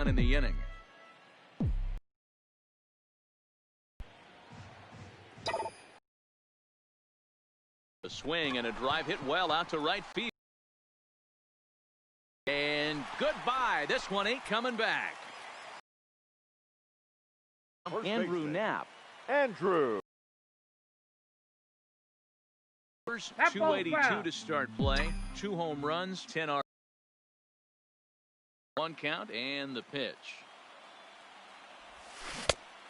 in the inning. A swing and a drive hit well out to right field. And goodbye. This one ain't coming back. Andrew Knapp. Andrew. 282 to start play. 2 home runs, 10 RBIs. 1 count and the pitch.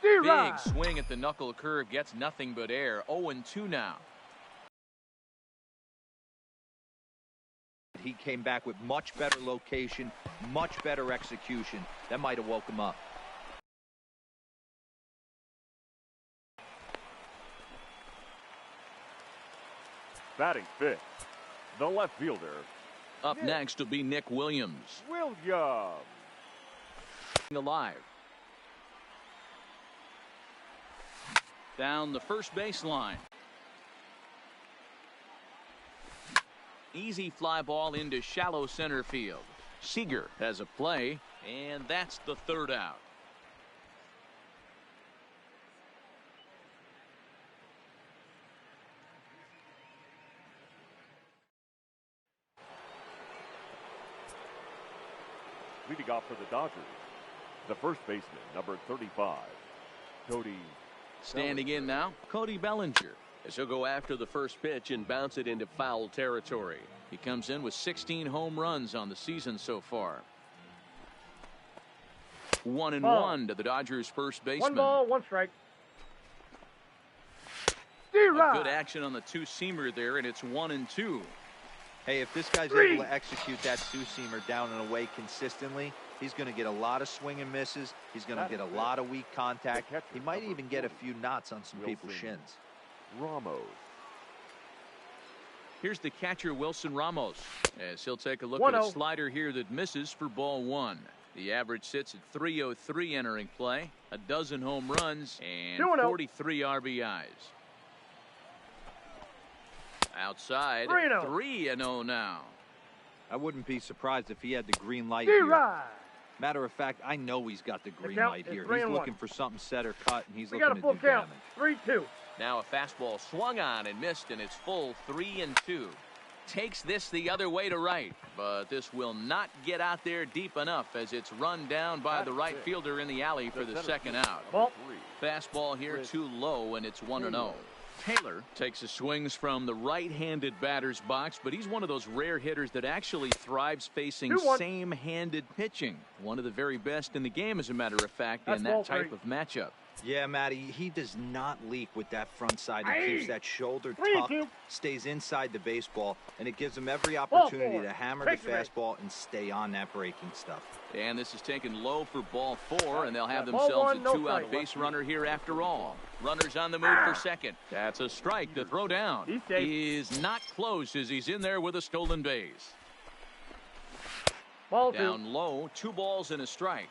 Big swing at the knuckle curve, gets nothing but air. 0-2 now. He came back with much better location, much better execution. That might have woke him up. Batting fifth, the left fielder. Up next will be Nick Williams. Williams. Alive. Down the first baseline. Easy fly ball into shallow center field. Seager has a play, and that's the 3rd out. Leading off for the Dodgers, the first baseman, number 35, Cody. Standing in now, Cody Bellinger, as he'll go after the first pitch and bounce it into foul territory. He comes in with 16 home runs on the season so far. 1-1 to the Dodgers first baseman. 1 ball, 1 strike. Good action on the two-seamer there, and it's 1-2. Hey, if this guy's able to execute that two-seamer down and away consistently, he's going to get a lot of swing and misses. He's going to get a lot of weak contact. He might even get a few knots on some people's shins. Ramos. Here's the catcher, Wilson Ramos, as he'll take a look at a slider here that misses for ball 1. The average sits at .303 entering play, a dozen home runs, and 43 RBIs. Outside, 3-0 now. I wouldn't be surprised if he had the green light here. Matter of fact, I know he's got the green light here. He's looking for something set or cut, and he's looking to do damage. 3-2. Now a fastball swung on and missed, and it's full 3-2. Takes this the other way to right, but this will not get out there deep enough as it's run down by the right fielder in the alley for the 2nd out. Fastball here too low, and it's 1-0. Taylor takes his swings from the right-handed batter's box, but he's one of those rare hitters that actually thrives facing same-handed pitching. One of the very best in the game, as a matter of fact, in that type of matchup. Yeah, Matty, he does not leak with that front side. He keeps that shoulder tucked, stays inside the baseball, and it gives him every opportunity to hammer the fastball and stay on that breaking stuff. And this is taken low for ball 4, and they'll have themselves a 2-out base runner here after all. Runners on the move for second. That's a strike to throw down. He is not close as he's in there with a stolen base. Down low, 2 balls and a strike.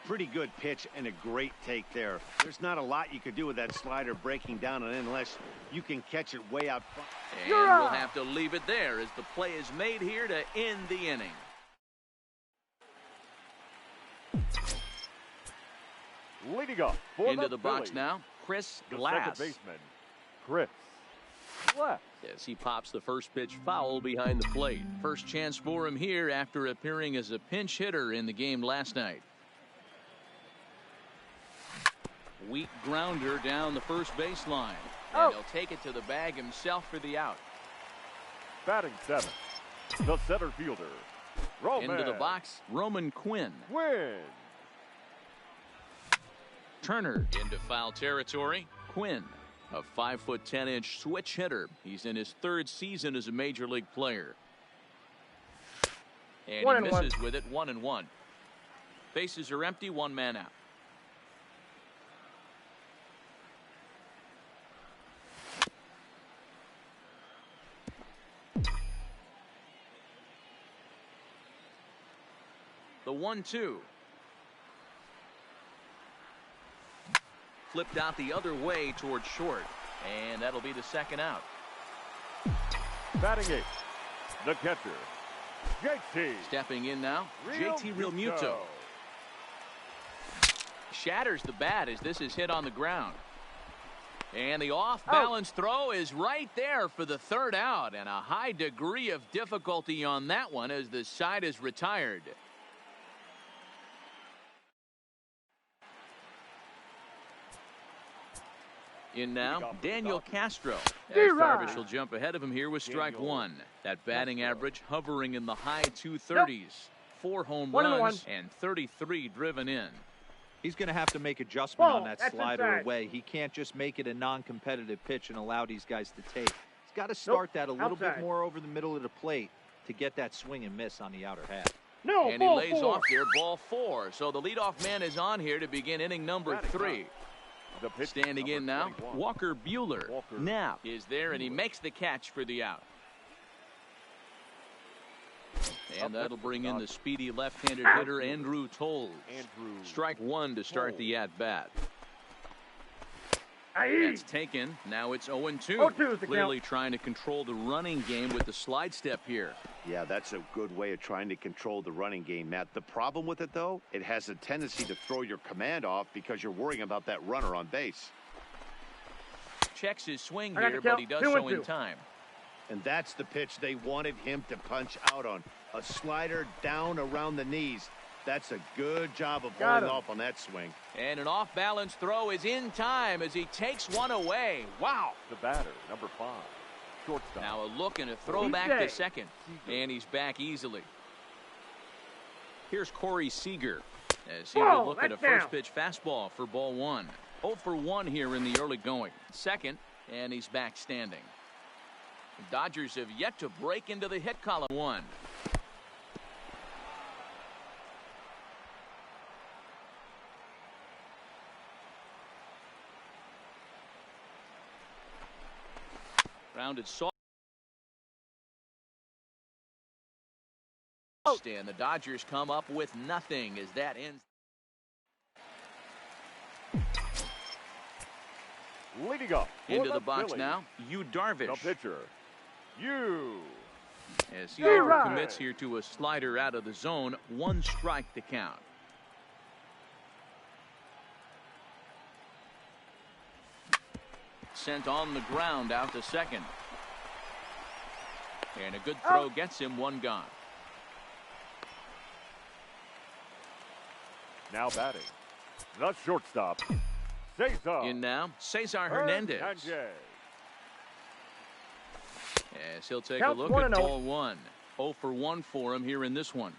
Pretty good pitch and a great take there. There's not a lot you could do with that slider breaking down and in unless you can catch it way out front. And we'll have to leave it there as the play is made here to end the inning. Leading up for into the box now, Chris Glass. Second baseman, Chris Glass. As he pops the first pitch foul behind the plate. First chance for him here after appearing as a pinch hitter in the game last night. Weak grounder down the first baseline. And he'll take it to the bag himself for the out. Batting 7th, the center fielder, Roman. Into the box, Roman Quinn. Turner into foul territory. Quinn, a 5'10" switch hitter. He's in his 3rd season as a major league player. And he misses with it. 1-1. Bases are empty. 1 man out. The 1-2. Flipped out the other way towards short. And that'll be the 2nd out. Batting 8th, the catcher, JT. Stepping in now, JT Realmuto. shatters the bat as this is hit on the ground. And the off-balance throw is right there for the third out, and a high degree of difficulty on that one as the side is retired. In now, Daniel Castro. As Darvish will jump ahead of him here with strike one. That batting average hovering in the high 230s. 4 home runs and 33 driven in. He's going to have to make adjustment on that slider away. He can't just make it a non-competitive pitch and allow these guys to take. He's got to start that a little bit more over the middle of the plate to get that swing and miss on the outer half. And he lays off there, ball 4. So the leadoff man is on here to begin inning number 3. Standing in now, Walker Buehler. Now is there, and he makes the catch for the out. And that'll bring in the speedy left-handed hitter Andrew Toles. Strike one to start the at-bat. That's taken. Now it's 0-2. Clearly trying to control the running game with the slide step here. Yeah, that's a good way of trying to control the running game, Matt. The problem with it, though, it has a tendency to throw your command off because you're worrying about that runner on base. Checks his swing here, but he does so in time. And that's the pitch they wanted him to punch out on. A slider down around the knees. That's a good job of holding off on that swing. And an off-balance throw is in time as he takes one away. Wow. The batter, number 5. Shortstop. Now a look and a throw back to second. And he's back easily. Here's Corey Seager as he will look at a first pitch fastball for ball 1. 0 for 1 here in the early going. Second, and he's back standing. The Dodgers have yet to break into the hit column. 1. Rounded soft. And the Dodgers come up with nothing as that ends. Leading up Into the box now, Yu Darvish. The pitcher, Yu. As he overcommits here to a slider out of the zone, 1 strike to count. Sent on the ground out to second. And a good throw gets him 1 gone. Now batting, the shortstop, Cesar. In now, Cesar Hernandez. As he'll take a look at ball 1. 0 for 1 for him here in this one.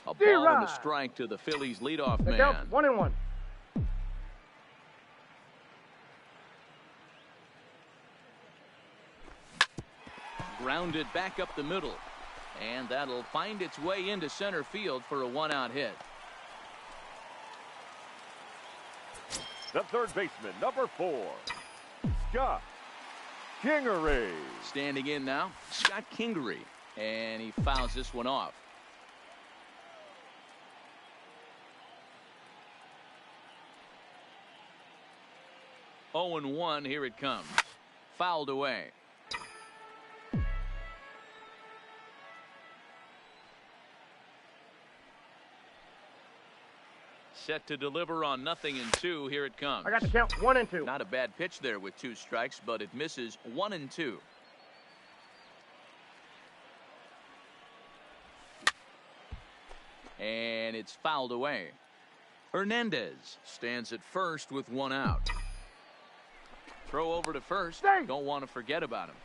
A ball and a strike to the Phillies leadoff man. 1-1. Grounded back up the middle. And that'll find its way into center field for a 1-out hit. The third baseman, number 4, Scott Kingery. Standing in now, Scott Kingery. And he fouls this one off. Oh, and 1, here it comes. Fouled away. Set to deliver on 0-2. Here it comes. I got the count. 1-2. Not a bad pitch there with 2 strikes, but it misses 1-2. And it's fouled away. Hernandez stands at first with 1 out. Throw over to first. Don't want to forget about him.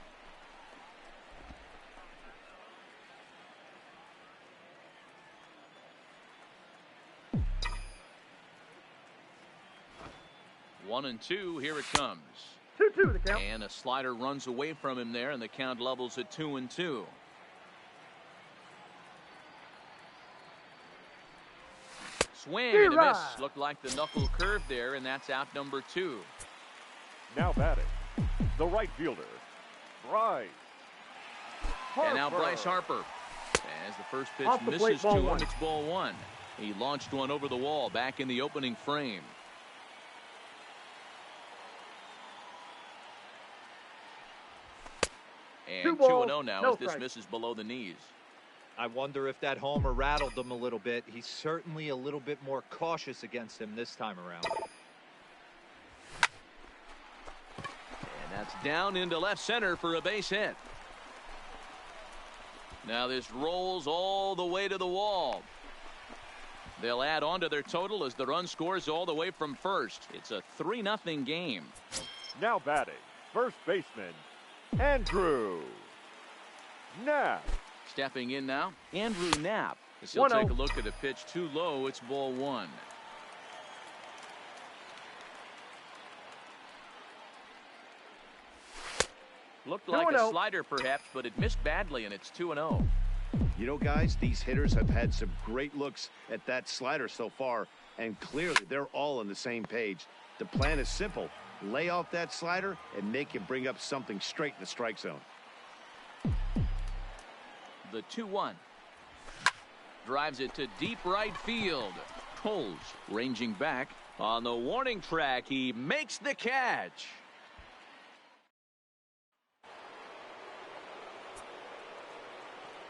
One and 2, here it comes. 2-2 the count. And a slider runs away from him there, and the count levels at 2-2. Swing and a miss. Looked like the knuckle curve there, and that's out number 2. Now batting, the right fielder, Bryce Harper. And now Bryce Harper. As the first pitch Off the plate, misses to ball him, 1. it's ball 1. He launched one over the wall back in the opening frame. And 2-0 now as this misses below the knees. I wonder if that homer rattled him a little bit. He's certainly a little bit more cautious against him this time around. And that's down into left center for a base hit. Now this rolls all the way to the wall. They'll add on to their total as the run scores all the way from first. It's a 3-0 game. Now batting, first baseman, Andrew Knapp. Stepping in now, Andrew Knapp. As he'll take a look at a pitch too low, it's ball one. Looked like a slider perhaps, but it missed badly, and it's 2-0. You know, guys, these hitters have had some great looks at that slider so far, and clearly they're all on the same page. The plan is simple. Lay off that slider and make him bring up something straight in the strike zone. The 2-1. Drives it to deep right field. Coles ranging back. On the warning track, he makes the catch.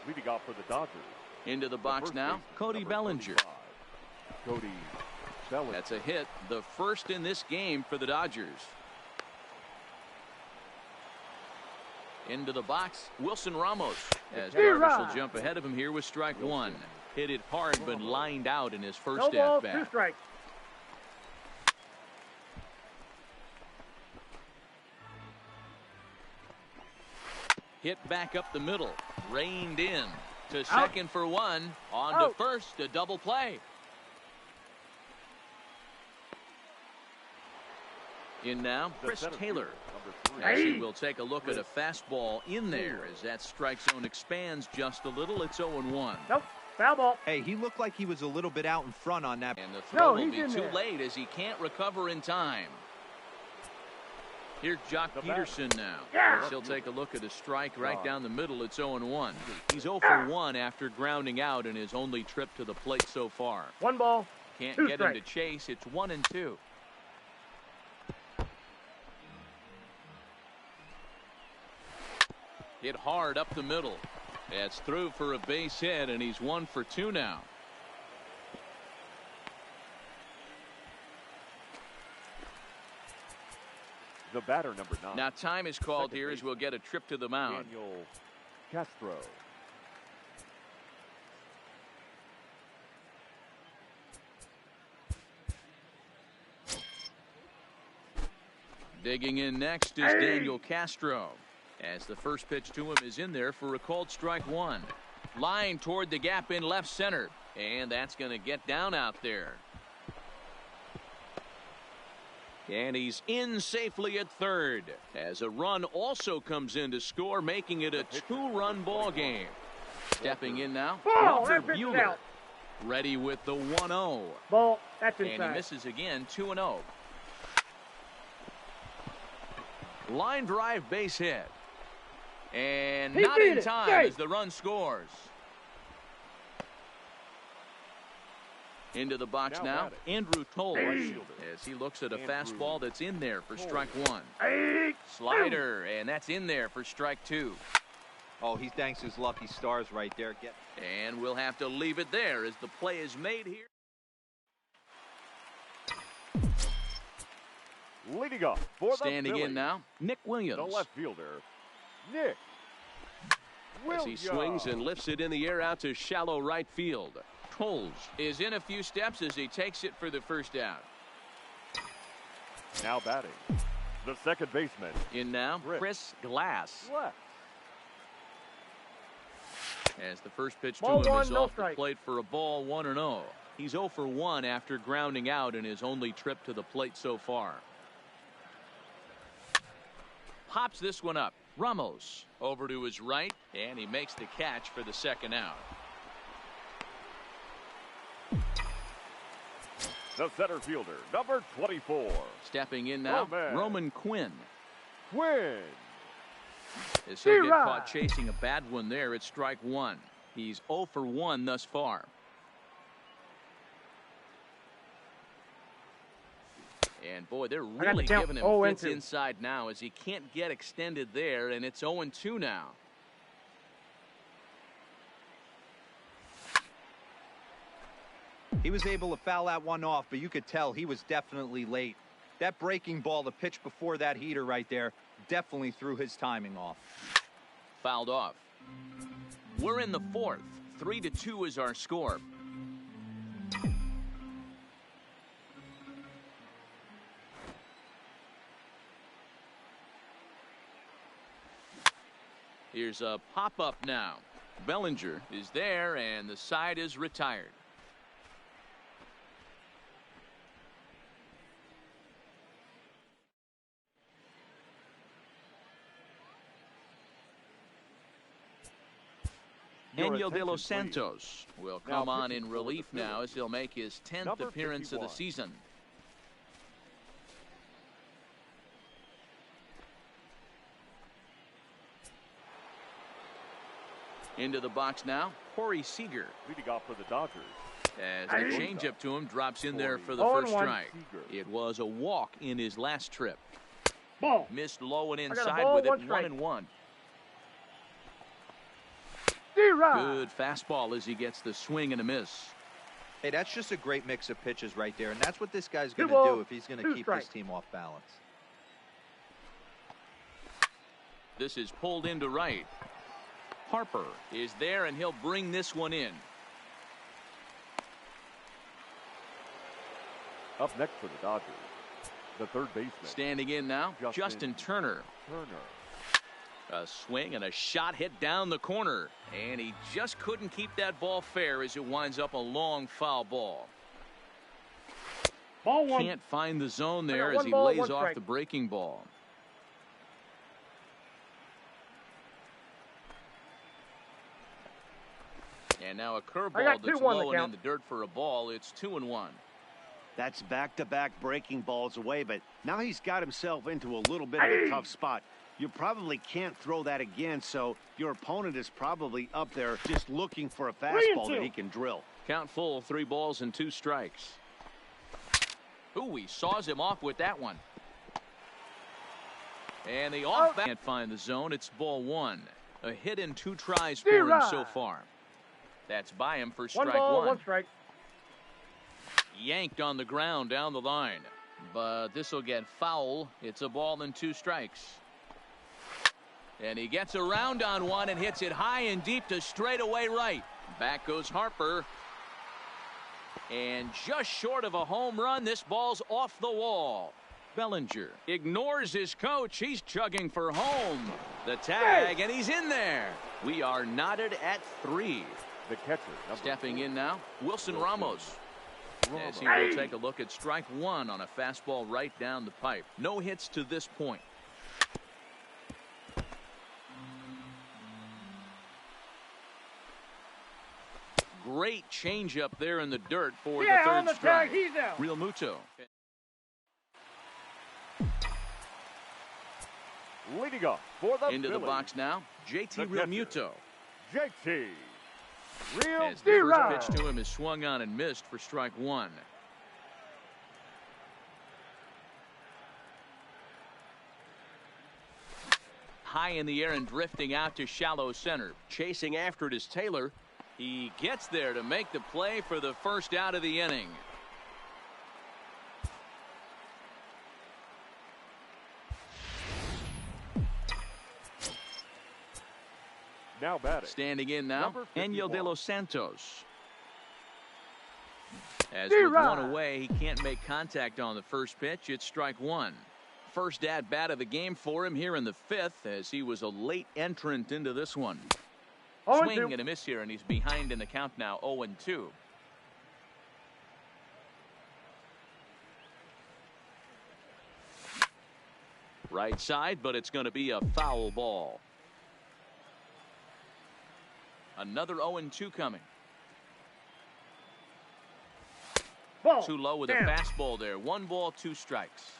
Leading off for the Dodgers. Into the box now, Cody Bellinger. Cody Bellinger. That's a hit, the first in this game for the Dodgers. Into the box, Wilson Ramos. As Jarvis will jump ahead of him here with strike one. Hit it hard, but lined out in his first at bat. 2 strikes. Hit back up the middle, reined in to second for one, on to first, a double play. In now, Chris Taylor. As he will take a look at a fastball in there as that strike zone expands just a little. It's 0-1. Nope. Foul ball. Hey, he looked like he was a little bit out in front on that. And the throw will be too late as he can't recover in time. Here's Jock Peterson now. Yeah. He'll take a look at a strike right down the middle. It's 0-1. He's 0 for 1 after grounding out in his only trip to the plate so far. 1 ball. Can't 2 get strikes. him to chase. It's 1-2. Hit hard up the middle. That's through for a base hit, and he's 1 for 2 now. The batter, number 9. Now time is called here as we'll get a trip to the mound. Daniel Castro. Digging in next is Daniel Castro. As the first pitch to him is in there for a called strike one. Line toward the gap in left center. And that's going to get down out there. And he's in safely at third. As a run also comes in to score, making it a 2-run ball game. Stepping in now, Walker Buehler. Ready with the 1-0. Ball. That's inside. And he misses again, 2-0. Line drive base hit. And not in time as the run scores. Into the box now, Andrew Toles. As he looks at a fastball that's in there for strike one. Slider, and that's in there for strike two. Oh, he thanks his lucky stars right there. And we'll have to leave it there as the play is made here. Leading up for Standing in now, Nick Williams. The left fielder, Nick Williams. As he swings and lifts it in the air out to shallow right field. Toles is in a few steps as he takes it for the first out. Now batting, the second baseman. In now, Chris Glass. Left. As the first pitch to Ball him one, is no off the strike. plate for a ball, 1-0. He's 0 for 1 after grounding out in his only trip to the plate so far. Pops this one up. Ramos over to his right, and he makes the catch for the second out. The center fielder, number 24. Stepping in now, Roman Quinn. Quinn. As he'll get caught chasing a bad one there, it's strike one. He's 0 for 1 thus far. And boy, they're really giving him fits inside now as he can't get extended there, and it's 0-2 now. He was able to foul that one off, but you could tell he was definitely late. That breaking ball, the pitch before that heater right there, definitely threw his timing off. Fouled off. We're in the fourth. 3-2 is our score. Here's a pop-up now. Bellinger is there, and the side is retired. Daniel De Los Santos will come on in relief now as he'll make his 10th appearance of the season. Into the box now, Corey Seager. Leading off for the Dodgers. As the changeup to him drops in there for the first strike. It was a walk in his last trip. Ball. Missed low and inside with it, 1-1. Good fastball as he gets the swing and a miss. Hey, that's just a great mix of pitches right there, and that's what this guy's going to do if he's going to keep this team off balance. This is pulled into right. Harper is there, and he'll bring this one in. Up next for the Dodgers, the third baseman. Standing in now, Justin Turner. A swing and a shot hit down the corner, and he just couldn't keep that ball fair as it winds up a long foul ball. Ball one. Can't find the zone there as he lays off the breaking ball. And now a curveball that's low and in the dirt for a ball. It's 2-1. That's back-to-back breaking balls away, but now he's got himself into a little bit of a tough spot. You probably can't throw that again, so your opponent is probably up there just looking for a fastball that he can drill. Count full, 3 balls and 2 strikes. Ooh, he saws him off with that one. And the off can't find the zone. It's ball 1. A hit in 2 tries for him so far. That's by him for strike 1. 1 strike. Yanked on the ground down the line. But this will get foul. It's a ball and 2 strikes. And he gets around on one and hits it high and deep to straightaway right. Back goes Harper. And just short of a home run, this ball's off the wall. Bellinger ignores his coach. He's chugging for home. The tag, and he's in there. We are knotted at 3. The catcher. Stepping in now, Wilson Ramos. As he will take a look at strike 1 on a fastball right down the pipe. No hits to this point. Great changeup there in the dirt for the third strike. He's out. Real Muto. Leading up for the Into the box now, JT Real Muto. JT Real As the first pitch to him is swung on and missed for strike 1. High in the air and drifting out to shallow center. Chasing after it is Taylor. He gets there to make the play for the first out of the inning. Now batting. Standing in now, Daniel De Los Santos. As with one away, he can't make contact on the first pitch. It's strike 1. First at bat of the game for him here in the 5th, as he was a late entrant into this one. Swing and a miss here, and he's behind in the count now, 0-2. Right side, but it's going to be a foul ball. Another 0-2 coming. Ball. Too low with a fastball there. 1 ball, 2 strikes.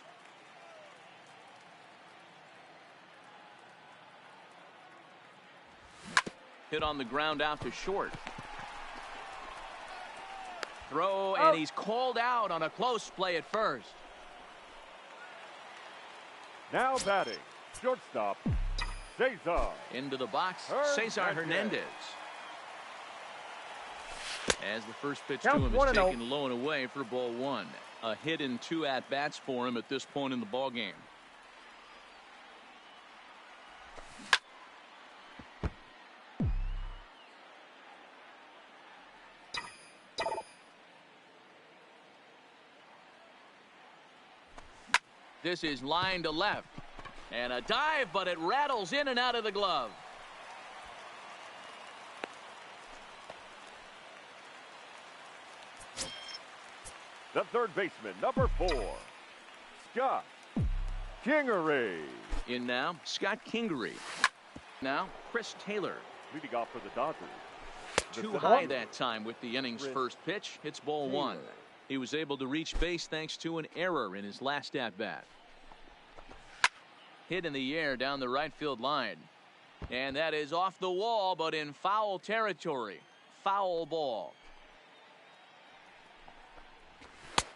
Hit on the ground out to short. Throw, and he's called out on a close play at first. Now batting, shortstop, Cesar. Into the box, Cesar Hernandez. As the first pitch Count to him is 1-0. taken low and away for ball one. A hit and 2 at-bats for him at this point in the ball game. This is line to left. And a dive, but it rattles in and out of the glove. The third baseman, number 4, Scott Kingery. In now, Scott Kingery. Now, Chris Taylor. Leading off for the Dodgers. the Too center high fielder. that time with the inning's Chris first pitch. It's ball Taylor. one. He was able to reach base thanks to an error in his last at-bat. Hit in the air down the right field line. And that is off the wall, but in foul territory. Foul ball.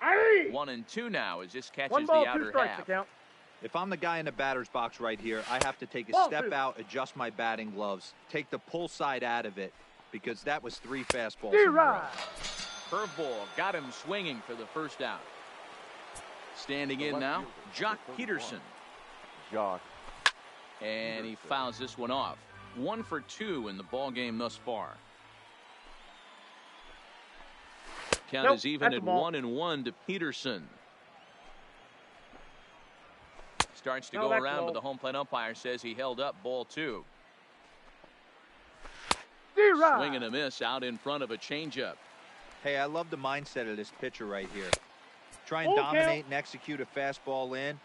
Aye. 1-2 now as this catches One ball, the 2 outer strikes half. to count. If I'm the guy in the batter's box right here, I have to take a Ball step 2. out, adjust my batting gloves, take the pull side out of it, because that was 3 fastballs. D in a row. right. Curveball got him swinging for the first out. Standing The in left now, fielder, Jock number 31. Peterson. Jock. And he Peterson. fouls this one off. 1 for 2 in the ball game thus far. Count Nope, is even that's at a ball. 1-1 to Peterson. Starts to No, go that's around, low. but the home plate umpire says he held up ball 2. D right. Swing and a miss out in front of a changeup. Hey, I love the mindset of this pitcher right here. Try and Full dominate count. and execute a fastball in,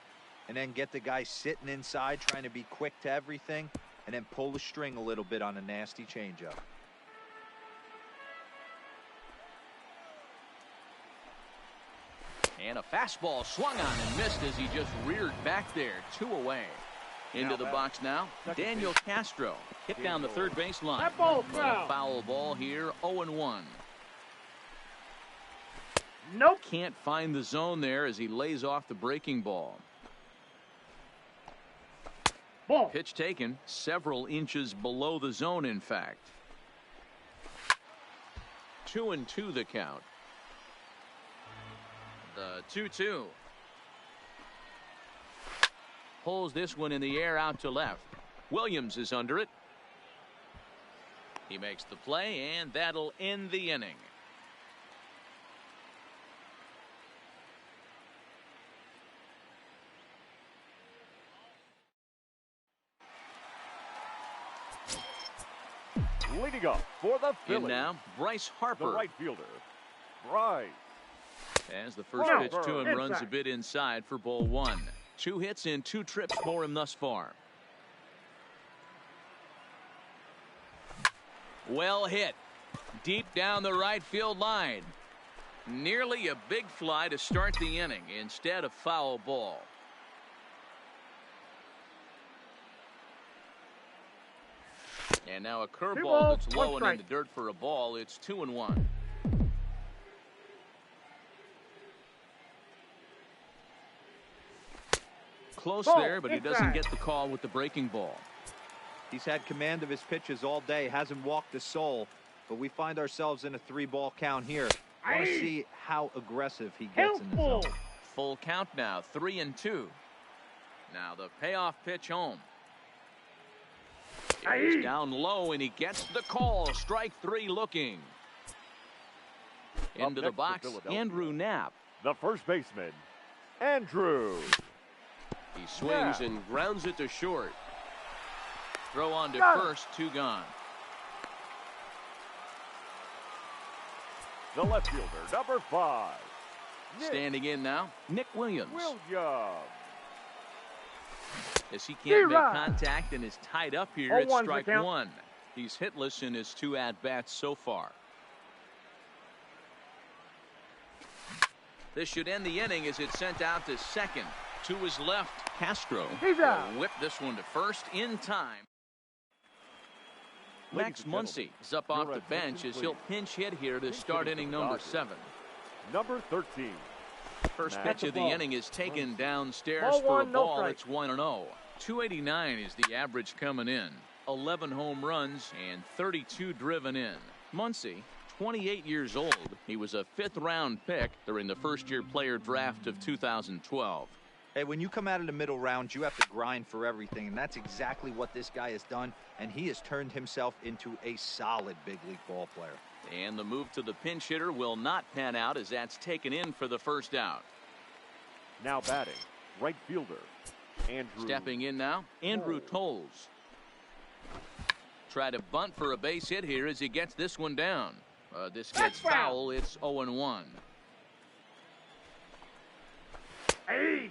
and then get the guy sitting inside trying to be quick to everything, and then pull the string a little bit on a nasty changeup. And a fastball swung on and missed as he just reared back there. 2 away. Into the box now, Daniel Castro. Hit down the third base line. That ball's But a foul. foul ball here, 0-1. Nope. Can't find the zone there as he lays off the breaking ball. Ball. Pitch taken several inches below the zone, in fact. 2-2 the count. The 2-2. Pulls this one in the air out to left. Williams is under it. He makes the play, and that'll end the inning. Leading up for the In Phillies. now, Bryce The Harper. right fielder, Bryce. As the first Wow. pitch to him Inside. runs a bit inside for ball 1. 2 hits in 2 trips for him thus far. Well hit. Deep down the right field line. Nearly a big fly to start the inning instead of foul ball. And now a curveball balls, that's 1 low and in the strike. dirt for a ball. It's 2-1. Close Ball, there, but he doesn't inside. get the call with the breaking ball. He's had command of his pitches all day, hasn't walked a soul, but we find ourselves in a 3-ball count here. I want to Aye. see how aggressive he gets in the Helpful. zone. Full count now, 3-2. Now the payoff pitch home. It's Aye. down low, and he gets the call. Strike 3 looking. Up Into the next for box, Philadelphia. Andrew Knapp. The first baseman, Andrew. He swings Yeah. and grounds it to short. Throw on to Got it. first, 2 gone. The left fielder, number 5, Nick Standing in now, Nick Williams. Williams. As he can't make D-Rod. contact and is tied up here at 0-1 strike the count. 1. He's hitless in his 2 at-bats so far. This should end the inning as it's sent out to second. To his left, Castro He's will out. whip this one to first in time. Ladies Max and Muncy gentlemen, is up off your the bench attention, as he'll please. pinch hit here to Pinch start hitting inning for the number Dodgers. 7. Number 13, First Matt. pitch That's a of the ball. inning is taken Muncy. downstairs Ball for a 1, no ball. strike. It's 1-0. 289 is the average coming in. 11 home runs and 32 driven in. Muncy, 28 years old. He was a 5th-round pick during the first-year player draft of 2012. Hey, when you come out of the middle rounds, you have to grind for everything, and that's exactly what this guy has done, and he has turned himself into a solid big league ball player. And the move to the pinch hitter will not pan out as that's taken in for the first out. Now batting, right fielder, Andrew. Stepping in now, Andrew Toles. Try to bunt for a base hit here as he gets this one down. This gets foul. It's 0-1.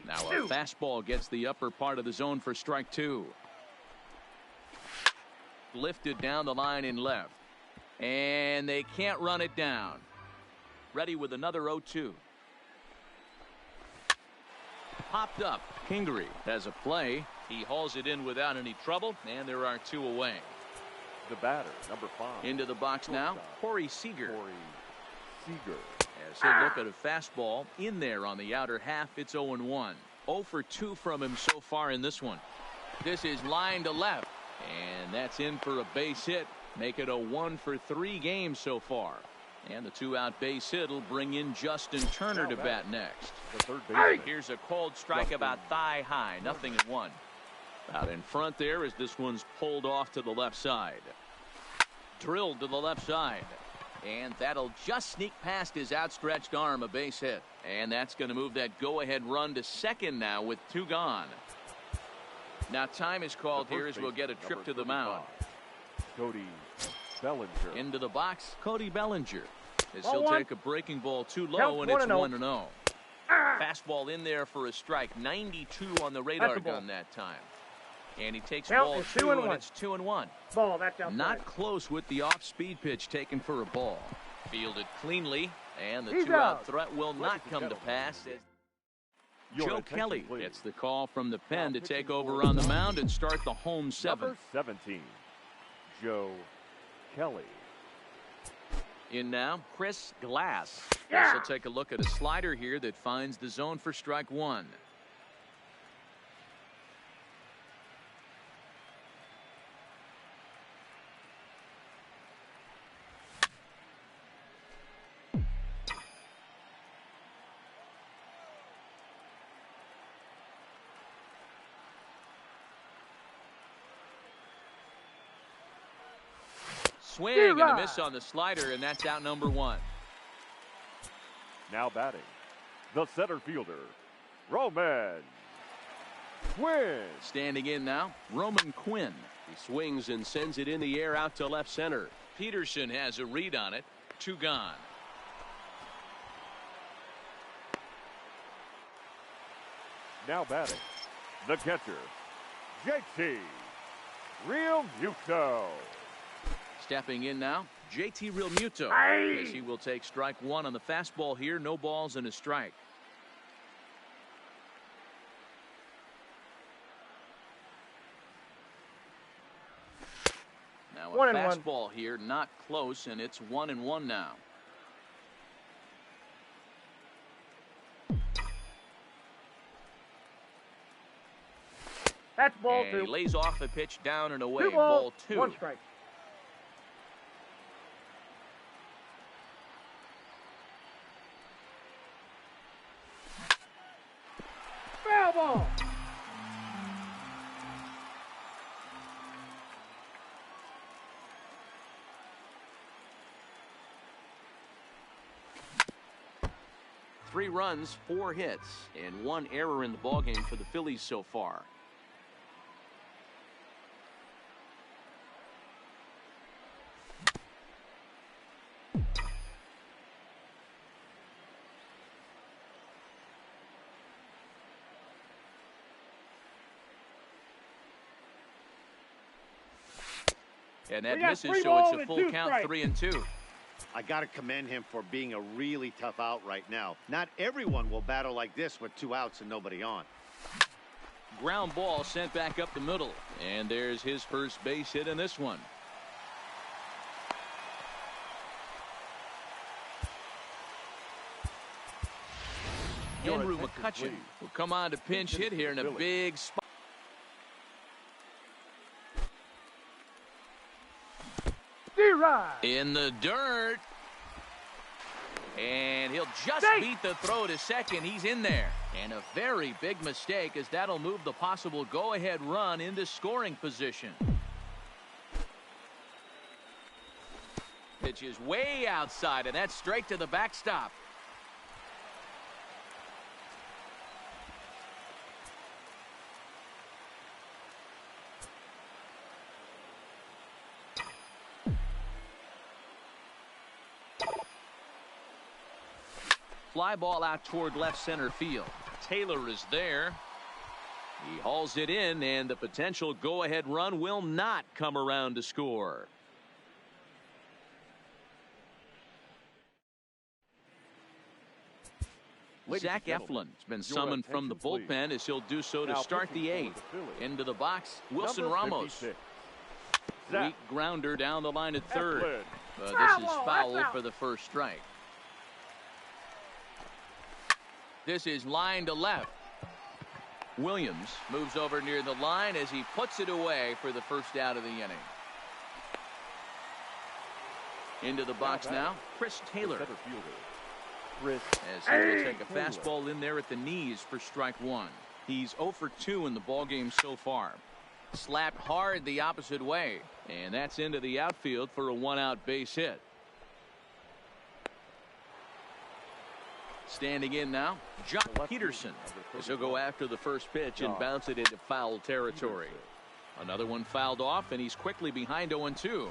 Now a fastball gets the upper part of the zone for strike 2. Lifted down the line in left. And they can't run it down. Ready with another 0-2. Popped up. Kingery has a play. He hauls it in without any trouble, and there are 2 away. The batter, number 5. Into the box now, Corey Seager. Corey Seager. As he'll look at a fastball in there on the outer half, it's 0-1. 0 for 2 from him so far in this one. This is line to left, and that's in for a base hit. Make it a 1 for 3 game so far. And the 2-out base hit will bring in Justin Turner to bat next. The third baseman. Here's a called strike about thigh high, 0-1. Out in front there as this one's pulled off to the left side. Drilled to the left side. And that'll just sneak past his outstretched arm, a base hit. And that's going to move that go-ahead run to second now with 2 gone. Now time is called here as we'll get a trip to the mound. Cody Bellinger. Into the box, Cody Bellinger. As Ball he'll one. take a breaking ball too low, Count and it's 1-0. 1-0. Fastball in there for a strike. 92 on the radar That's a ball. gun that time. And he takes Count ball is 2, 2-1. and it's 2-1. Ball, that's outside. Not close with the off-speed pitch taken for a ball. Fielded cleanly, and the He's 2-out out. threat will not come to pass. Your Joe attention, Kelly please. gets the call from the pen to Now take pitching over for on the the mound and start the home 7th. Number 17, Joe Kelly. In now, Chris Glass. Yeah. He'll take a look at a slider here that finds the zone for strike 1. Swing and a miss on the slider, and that's out number 1. Now batting, the center fielder, Roman Quinn. Standing in now, Roman Quinn. He swings and sends it in the air out to left center. Peterson has a read on it. 2 gone. Now batting, the catcher, JT Realmuto. Stepping in now, JT Realmuto. Aye. As he will take strike 1 on the fastball here. No balls and a strike. Now a 1-1. fastball here, not close, and it's 1-1 now. That's ball And 2. he lays off the pitch down and away. 2 Ball balls, 2. 1 strike. Foul ball. Three runs, 4 hits, and 1 error in the ballgame for the Phillies so far. And that We got misses, 3 so it's balls a and full 2 count, strikes. 3-2. I got to commend him for being a really tough out right now. Not everyone will battle like this with 2 outs and nobody on. Ground ball sent back up the middle. And there's his first base hit in this one. Your Andrew attention, McCutcheon please. will come on to pinch hit here in a big spot. D-Rod. In the dirt. And he'll just beat the throw to second. He's in there. And a very big mistake, as that'll move the possible go-ahead run into scoring position. Pitch is way outside, and that's straight to the backstop. Fly ball out toward left center field. Taylor is there. He hauls it in, and the potential go-ahead run will not come around to score. Zach Eflin has been summoned from the bullpen, as he'll do so to start the eighth. Into the box, Wilson Ramos. Weak grounder down the line at third. But this is foul for the first strike. This is line to left. Williams moves over near the line as he puts it away for the first out of the inning. Into the box now, Chris Taylor. As he will take a fastball in there at the knees for strike one. He's 0 for 2 in the ballgame so far. Slapped hard the opposite way, and that's into the outfield for a one-out base hit. Standing in now, Jock Peterson, as he'll go after the first pitch and bounce it into foul territory. Another one fouled off, and he's quickly behind 0-2.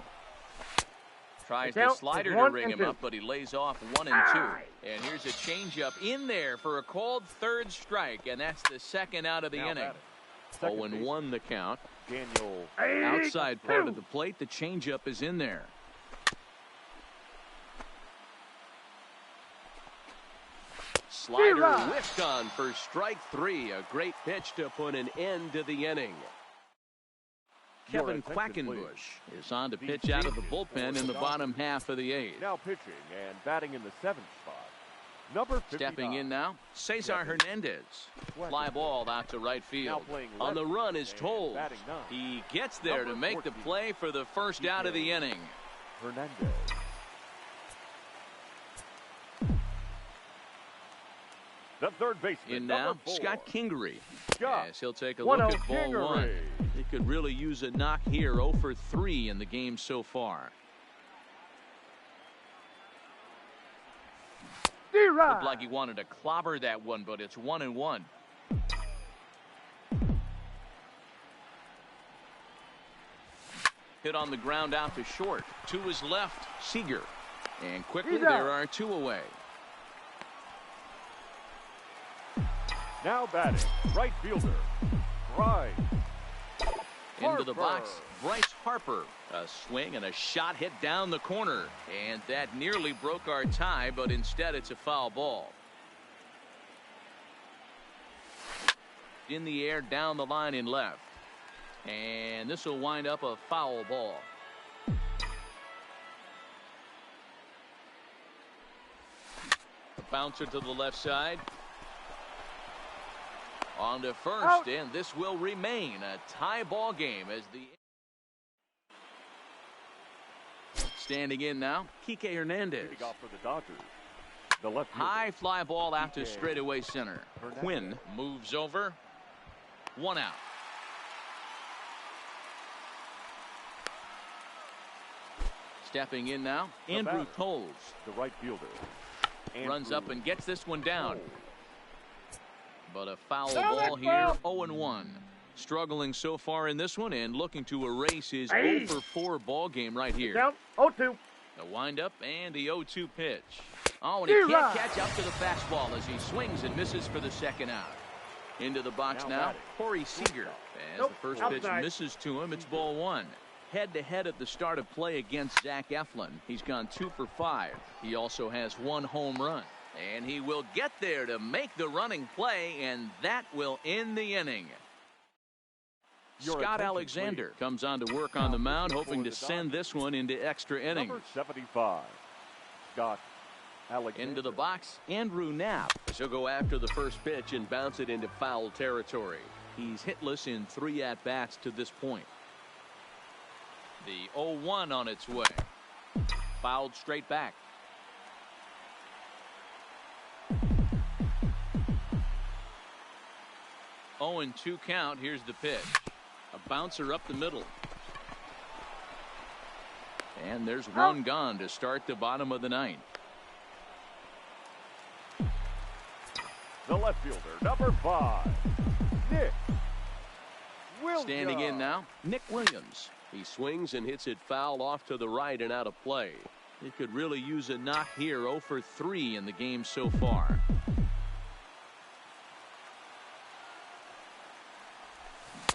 Tries the slider to ring him up, but he lays off 1-2. And here's a changeup in there for a called third strike, and that's the second out of the inning. 0-1 the count. Outside part of the plate, the changeup is in there. Slider whiffed on for strike three. A great pitch to put an end to the inning. Kevin Quackenbush is on to pitch out of the bullpen in the bottom half of the eighth. Now pitching and batting in the seventh spot. Number 59. Stepping in now, Cesar Hernandez. Fly ball out to right field. On the run is Toles. He gets there to make the play for the first out of the inning. Hernandez. The third baseman. In now, Scott Kingery. Yes, he'll take a look at ball one. He could really use a knock here. 0 for 3 in the game so far. Looked like he wanted to clobber that one, but it's 1-1. Hit on the ground out to short. To his left, Seager. And quickly there are 2 away. Now batting, right fielder, Bryce Into the box, Bryce Harper. A swing and a shot hit down the corner. And that nearly broke our tie, but instead it's a foul ball. In the air, down the line in left. And this will wind up a foul ball. A bouncer to the left side. On to first, and this will remain a tie ball game as the standing in now, Kike Hernandez. For the Dodgers. The left high fly ball out to straightaway center. Quinn moves over. 1 out. Stepping in now, Andrew Toles. The right fielder. Runs up and gets this one down. But a foul ball here, 0-1. Struggling so far in this one and looking to erase his 0 for 4 ball game right here. Down 0-2. The windup and the 0-2 pitch. Oh, and he can't catch up to the fastball as he swings and misses for the second out. Into the box now, Corey Seager. As the first pitch misses to him, it's ball 1. Head-to-head at the start of play against Zach Eflin. He's gone 2 for 5. He also has 1 home run. And he will get there to make the running play, and that will end the inning. Scott Alexander comes on to work on the mound, hoping to send this one into extra innings. Number 75, Scott Alexander. Into the box, Andrew Knapp. He'll go after the first pitch and bounce it into foul territory. He's hitless in 3 at-bats to this point. The 0-1 on its way. Fouled straight back. 0-2 count. Here's the pitch. A bouncer up the middle. And there's one gone to start the bottom of the ninth. The left fielder, number 5, Nick Williams. Standing in now, Nick Williams. He swings and hits it foul off to the right and out of play. He could really use a knock here. 0 for 3 in the game so far.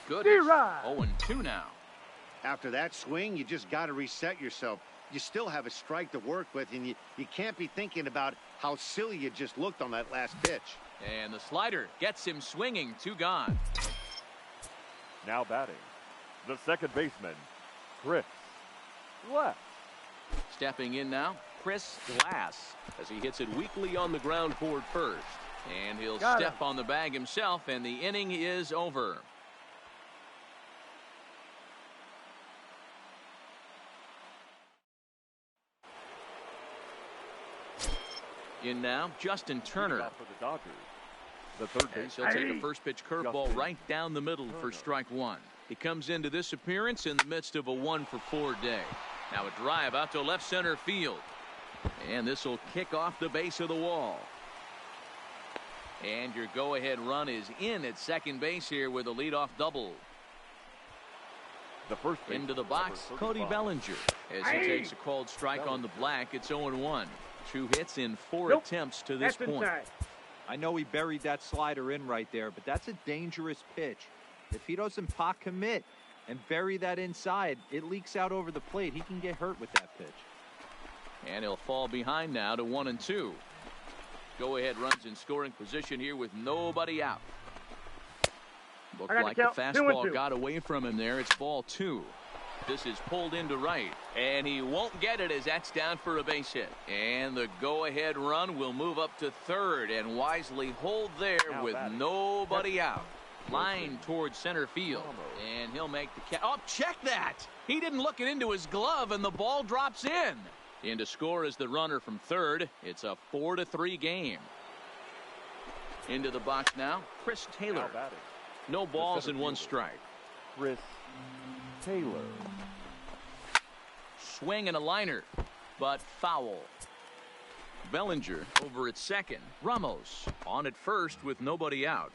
Good. 0-2 now. After that swing, you just got to reset yourself. You still have a strike to work with, and you can't be thinking about how silly you just looked on that last pitch. And the slider gets him swinging. 2 gone. Now batting, the second baseman, Chris Glass. Stepping in now, Chris Glass, as he hits it weakly on the ground toward first. And he'll step on the bag himself, and the inning is over. In now, Justin Turner. For the Dodgers, the third base. He'll take a first pitch curveball right down the middle for strike 1. He comes into this appearance in the midst of a 1 for 4 day. Now a drive out to left center field. And this will kick off the base of the wall. And your go-ahead run is in at second base here with a leadoff double. The first base into the box, Cody Bellinger. As he takes a called strike on the black, it's 0-1. 2 hits in 4 attempts to this point. Inside. I know he buried that slider in right there, but that's a dangerous pitch. If he doesn't pot commit and bury that inside, it leaks out over the plate. He can get hurt with that pitch. And he'll fall behind now to 1-2. Go ahead runs in scoring position here with nobody out. Looked like the fastball got away from him there. It's ball 2. This is pulled into right, and he won't get it as that's down for a base hit. And the go-ahead run will move up to third and wisely hold there with nobody out. Line towards center field, and he'll make the catch. Oh, check that! He didn't look it into his glove, and the ball drops in. In to score is the runner from third. It's a 4-3 game. Into the box now, Chris Taylor. No balls and 1 strike. Chris Taylor. Swing and a liner, but foul. Bellinger over at second. Ramos on at first with nobody out.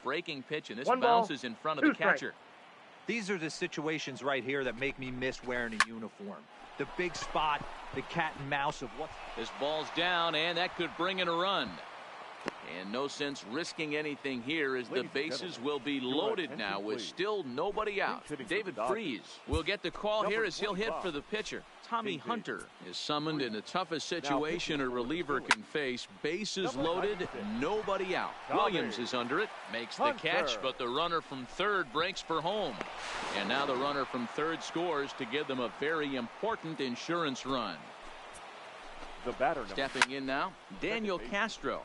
Breaking pitch, and this bounces in front of the catcher. These are the situations right here that make me miss wearing a uniform. The big spot, the cat and mouse of what. This ball's down, and that could bring in a run. And no sense risking anything here as the bases will be loaded now with still nobody out. David Freese will get the call here as he'll hit for the pitcher. Tommy Hunter is summoned in the toughest situation a reliever can face. Bases loaded, nobody out. Williams is under it, makes the catch, but the runner from third breaks for home. And now the runner from third scores to give them a very important insurance run. The batter stepping in now, Daniel Castro,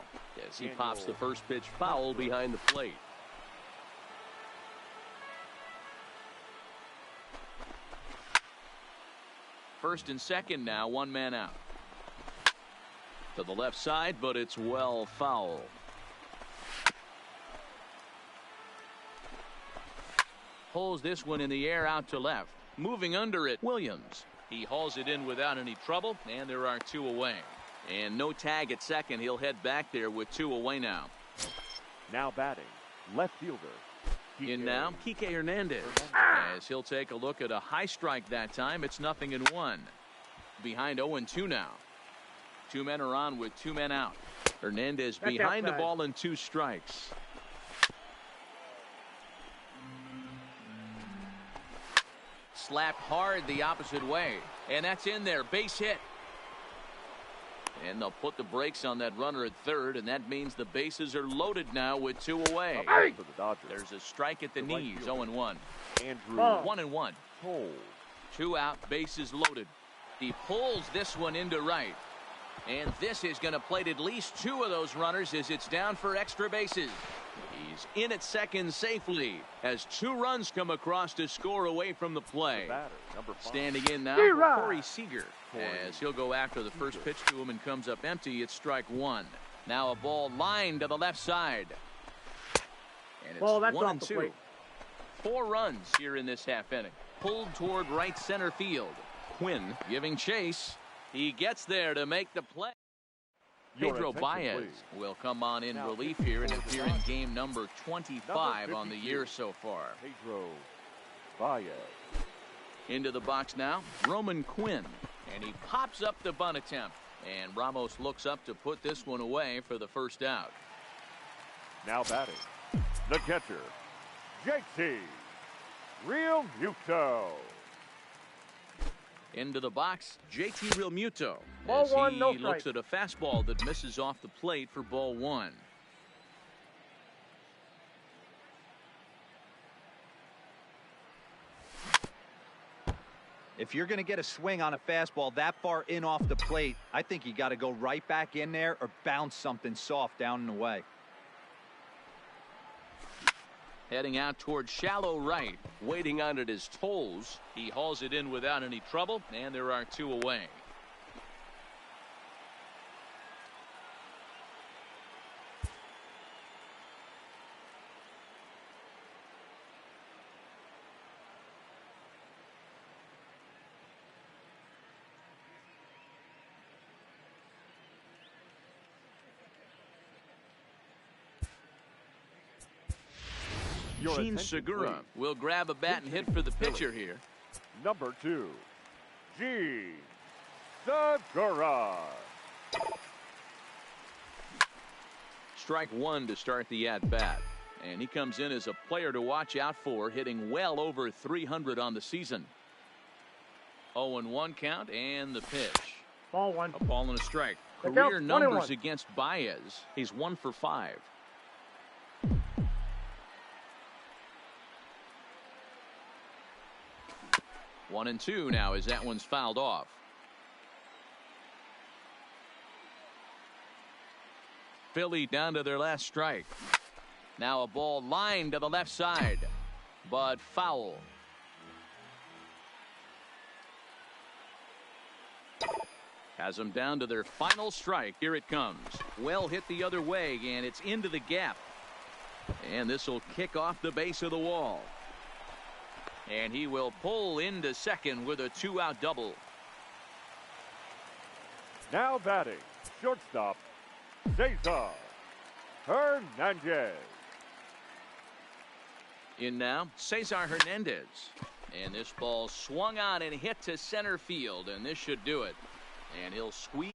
as he pops the first pitch foul behind the plate. First and second now, 1 man out. To the left side, but it's well foul. Pulls this one in the air out to left. Moving under it, Williams. He hauls it in without any trouble, and there are 2 away. And no tag at second. He'll head back there with 2 away now. Now batting, left fielder. In now, Kike Hernandez. As he'll take a look at a high strike that time. It's 0-1. Behind 0-2 now. 2 men are on with 2 men out. Hernandez behind the ball and 2 strikes. Slapped hard the opposite way, and that's in there. Base hit. And they'll put the brakes on that runner at third, and that means the bases are loaded now with 2 away. For the Dodgers. There's a strike at the knees. 0-1. Andrew 1-1. Cole. 2 out, bases loaded. He pulls this one into right. And this is going to plate at least 2 of those runners as it's down for extra bases. He's in at second safely as 2 runs come across to score away from the play. Standing in now, Corey Seager, as he'll go after the first pitch to him and comes up empty. It's strike 1. Now a ball lined to the left side. And it's Well, that's 1 off and the 2. plate. 4 runs here in this half inning. Pulled toward right center field. Quinn giving chase. He gets there to make the play. Your Pedro attention, Baez please. will come on in Now, relief here and 54 appear in game number 25 on the 52. year so far. Pedro Baez. Into the box now, Roman Quinn. And he pops up the bunt attempt. And Ramos looks up to put this one away for the first out. Now batting, the catcher, JT Realmuto. Into the box, JT Realmuto. Ball As one, he no looks strike. at a fastball that misses off the plate for ball 1. If you're going to get a swing on a fastball that far in off the plate, I think you got to go right back in there or bounce something soft down and away. Heading out towards shallow right. Waiting on it his toes. He hauls it in without any trouble, and there are 2 away. Your Gene attention, Segura please. will grab a bat and hit for the pitcher here. Number 2, Gene Segura. Strike 1 to start the at-bat. And he comes in as a player to watch out for, hitting well over 300 on the season. 0-1 count and the pitch. Ball 1. A ball and a strike. The Career count's numbers 21. against Baez. He's 1 for 5. One and 2 now as that one's fouled off. Philly down to their last strike. Now a ball lined to the left side, but foul. Has them down to their final strike. Here it comes. Well hit the other way, and it's into the gap. And this will kick off the base of the wall. And he will pull into second with a 2-out double. Now batting, shortstop, Cesar Hernandez. In now, Cesar Hernandez. And this ball swung on and hit to center field, and this should do it. And he'll squeeze.